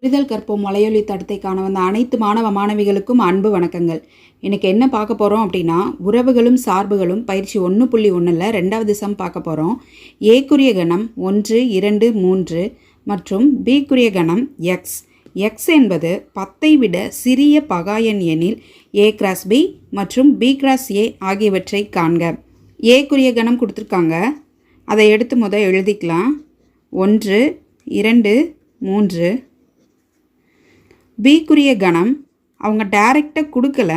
புரிதல் கற்போம் மலையொலி தடத்தை காண வந்த அனைத்து மாணவ மாணவிகளுக்கும் அன்பு வணக்கங்கள். இன்னைக்கு என்ன பார்க்க போகிறோம் அப்படின்னா, உறவுகளும் சார்புகளும் பயிற்சி 1.1ல் 2வது சம் பார்க்க போகிறோம். ஏக்குரிய கணம் 1, 2, 3 மற்றும் பிக்குரிய கணம் எக்ஸ். எக்ஸ் என்பது 10ஐ விட சிறிய பகாயன் எனில் ஏ கிராஸ் பி மற்றும் பி கிராஸ் ஏ ஆகியவற்றை காண்க. ஏக்குரிய கணம் கொடுத்துருக்காங்க, அதை எடுத்து எழுதிக்கலாம். 1, 2, 3. பிக்குரிய கணம் அவங்க டைரெக்டாக கொடுக்கல,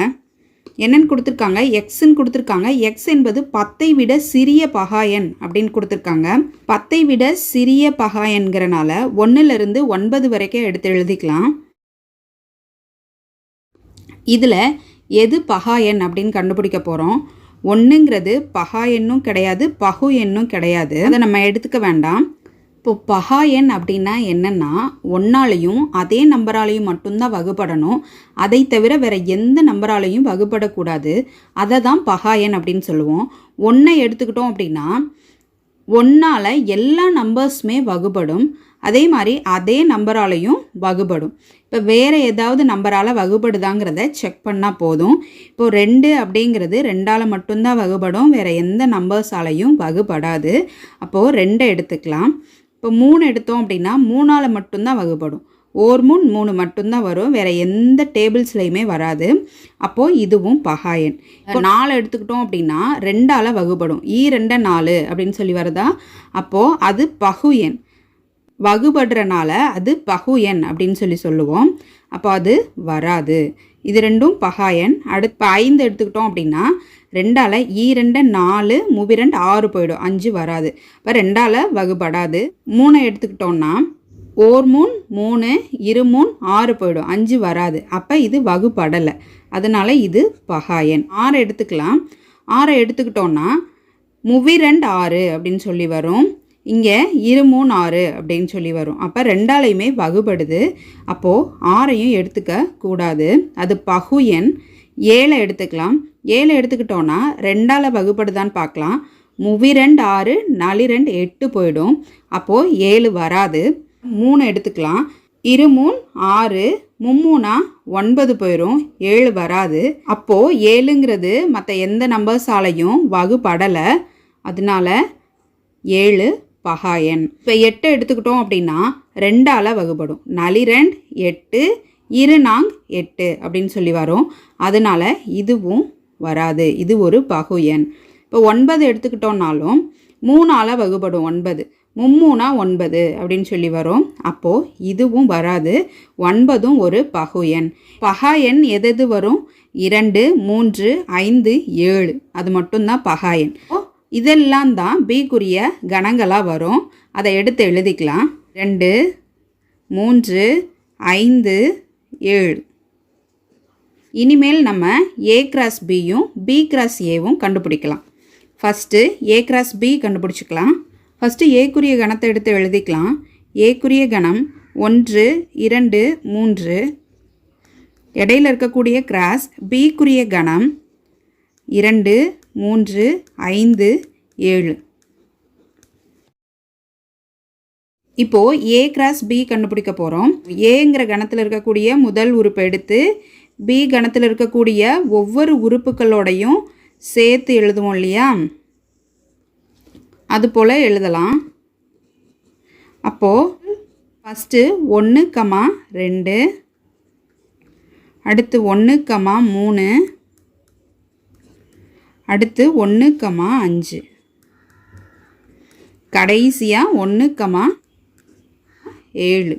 என்னன்னு கொடுத்துருக்காங்க, எக்ஸ்ன்னு கொடுத்துருக்காங்க. எக்ஸ் என்பது 10ஐ விட சிறிய பகாயன் அப்படின்னு கொடுத்துருக்காங்க. 10ஐ விட சிறிய பகாயன்கிறனால 1லிருந்து 9 வரைக்கும் எடுத்து எழுதிக்கலாம். இதில் எது பகாயன் அப்படின்னு கண்டுபிடிக்க போகிறோம். 1ங்கிறது பகாயன்னும் கிடையாது, பகு எண்ணும் கிடையாது, அதை நம்ம எடுத்துக்க வேண்டாம். இப்போ பகாயன் அப்படின்னா என்னென்னா, 1ஆலையும் அதே நம்பராலையும் மட்டும்தான் வகுப்படணும், அதை தவிர வேறு எந்த நம்பராலையும் வகுப்படக்கூடாது. அதை தான் பகாயன் அப்படின்னு சொல்லுவோம். 1ஐ எடுத்துக்கிட்டோம் அப்படின்னா 1ஆல் எல்லா நம்பர்ஸுமே வகுப்படும், அதே மாதிரி அதே நம்பராலையும் வகுப்படும். இப்போ வேறு ஏதாவது நம்பரால் வகுப்படுதாங்கிறத செக் பண்ணால் போதும். இப்போது 2 அப்படிங்கிறது 2ஆல் மட்டும்தான் வகுப்படும், வேறு எந்த நம்பர்ஸாலையும் வகுப்படாது. அப்போது 2 எடுத்துக்கலாம். இப்போ 3 எடுத்தோம் அப்படின்னா 3ஆல் மட்டும்தான் வகுப்படும், ஓர் 3 மட்டும்தான் வரும், வேறு எந்த டேபிள்ஸ்லையுமே வராது. அப்போது இதுவும் பகாயன். இப்போ 4 எடுத்துக்கிட்டோம் அப்படின்னா 2ஆல் வகுப்படும், 2 4 அப்படின்னு சொல்லி வருதா, அப்போது அது பகு எண், வகுபடுறனால அது பகு எண் அப்படின்னு சொல்லுவோம். அப்போ அது வராது. இது ரெண்டும் பகாயன். அடுத்து 5 எடுத்துக்கிட்டோம் அப்படின்னா 2ஆல் 2 4 2 6 போயிடும், 5 வராது. இப்போ 2ஆல் வகுப்படாது. 3 எடுத்துக்கிட்டோம்னா ஓர் 3 2 6 போயிடும், 5 வராது. அப்போ இது வகுப்படலை, அதனால் இது பகாயன். 6 எடுத்துக்கலாம். 6 எடுத்துக்கிட்டோன்னா 2 6 அப்படின்னு சொல்லி வரும், இங்கே 2 6 அப்படின்னு சொல்லி வரும். அப்போ 2ஆலையுமே வகுப்படுது, அப்போது 6ஐயும் எடுத்துக்க கூடாது, அது பகு எண். 7 எடுத்துக்கலாம். 7 எடுத்துக்கிட்டோன்னா 2ஆல் வகுப்படுதான்னு பார்க்கலாம். 2 6 4 2 8 போயிடும், அப்போது 7 வராது. 3 எடுத்துக்கலாம். 2 6 3 9 போயிடும், 7 வராது. அப்போது 7ங்கிறது மற்ற எந்த நம்பர்ஸாலையும் வகுப்படலை, அதனால 7 பகாயன். இப்போ 8 எடுத்துக்கிட்டோம் அப்படின்னா 2ஆல் வகுப்படும், 4 2 8 2 8 அப்படின்னு சொல்லி வரும், அதனால் இதுவும் வராது, இது ஒரு பகு எண். இப்போ 9 எடுத்துக்கிட்டோம்னாலும் 3ஆல் வகுப்படும், 9 3 9 அப்படின்னு சொல்லி வரும், அப்போது இதுவும் வராது, 9ம் ஒரு பகு எண். பகா எண் எது வரும், 2 3 5 7, அது மட்டும்தான் பகாயன். இதெல்லாம் தான் பிக்குரிய கணங்களாக வரும், அதை எடுத்து எழுதிக்கலாம். 2 3 5 7. இனிமேல் நம்ம ஏ கிராஸ் பியும் பி கிராஸ் ஏவும் கண்டுபிடிக்கலாம். ஃபஸ்ட்டு ஏ கிராஸ் பி கண்டுபிடிச்சிக்கலாம். ஃபஸ்ட்டு ஏக்குரிய கணத்தை எடுத்து எழுதிக்கலாம். ஏக்குரிய கணம் 1 2 3. இடையில் இருக்கக்கூடிய கிராஸ் பிக்குரிய கணம் 2 3 5 7. இப்போது ஏ கிராஸ் பி கண்டுபிடிக்க போகிறோம். ஏங்கிற கணத்தில் இருக்கக்கூடிய முதல் உறுப்பை எடுத்து பி கணத்தில் இருக்கக்கூடிய ஒவ்வொரு உறுப்புகளோடையும் சேர்த்து எழுதுவோம் இல்லையா, அது போல் எழுதலாம். அப்போது ஃபஸ்ட்டு 1 2, அடுத்து 1 3, அடுத்து 1 5, கடைசியாக 1 7.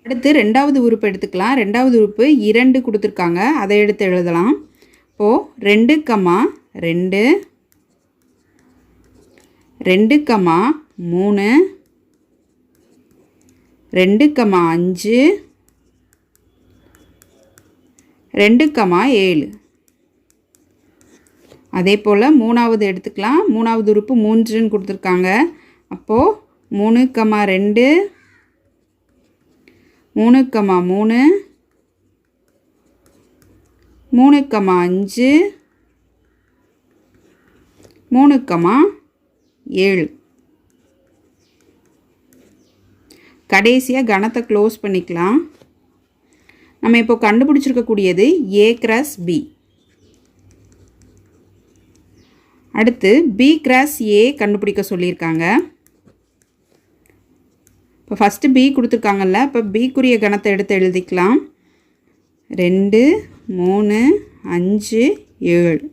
அடுத்து 2வது உறுப்பு எடுத்துக்கலாம். 2வது உறுப்பு 2 கொடுத்துருக்காங்க, அதை எடுத்து எழுதலாம். இப்போது 2 2 2 3 2 5 2 7. அதே போல் 3வது எடுத்துக்கலாம். 3வது உறுப்பு 3ன்னு கொடுத்துருக்காங்க, அப்போது 3 2 3 3 3 5 3 7. கடைசியாக கணத்தை க்ளோஸ் பண்ணிக்கலாம். நம்ம இப்போ கண்டுபிடிச்சிருக்கக்கூடியது A கிராஸ் B. அடுத்து B கிராஸ் A கண்டுபிடிக்க சொல்லியிருக்காங்க. இப்போ ஃபஸ்ட்டு B கொடுத்துருக்காங்கல்ல, இப்போ Bக்குரிய கணத்தை எடுத்து எழுதிக்கலாம். 2 3 5 7.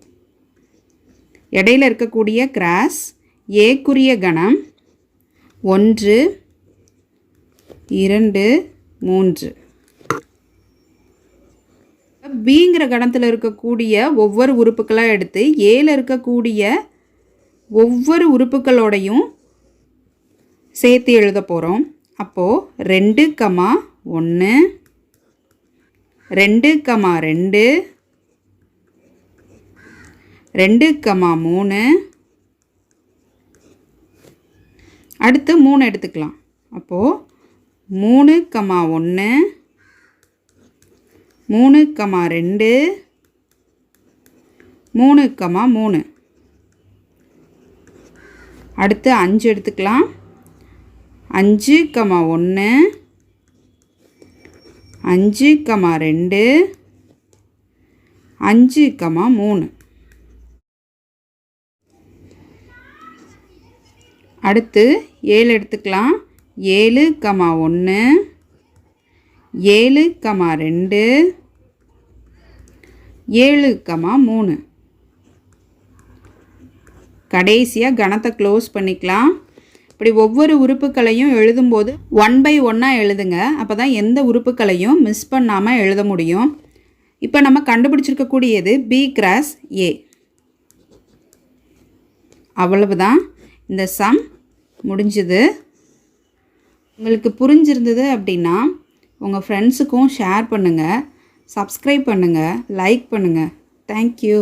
இடையில இருக்கக்கூடிய கிராஸ் ஏக்குரிய கணம் 1 2 3. பிங்கிற கணத்தில் இருக்கக்கூடிய ஒவ்வொரு உறுப்புக்களாக எடுத்து ஏல இருக்கக்கூடிய ஒவ்வொரு உறுப்புகளோடையும் சேர்த்து எழுத போகிறோம். அப்போது 2, 1 2, 2 2, 3. அடுத்து 3 எடுத்துக்கலாம். அப்போது 3, 1 3, 2 3, 3. அடுத்து 5 எடுத்துக்கலாம். 5, 1 5, 2 5, 3. அடுத்து 7 எடுத்துக்கலாம். 7, 1 7, 2 7, 3. கடைசியாக கணத்தை க்ளோஸ் பண்ணிக்கலாம். இப்படி ஒவ்வொரு உறுப்புகளையும் எழுதும்போது 1 by 1 எழுதுங்க. அப்போ தான் எந்த உறுப்புகளையும் மிஸ் பண்ணாமல் எழுத முடியும். இப்போ நம்ம கண்டுபிடிச்சிருக்கக்கூடியது B கிராஸ் A. அவ்வளவுதான், இந்த சம் முடிஞ்சுது. உங்களுக்கு புரிஞ்சிருந்தது அப்படின்னா உங்கள் ஃப்ரெண்ட்ஸுக்கும் ஷேர் பண்ணுங்கள், சப்ஸ்கிரைப் பண்ணுங்கள், லைக் பண்ணுங்கள். தேங்க்யூ.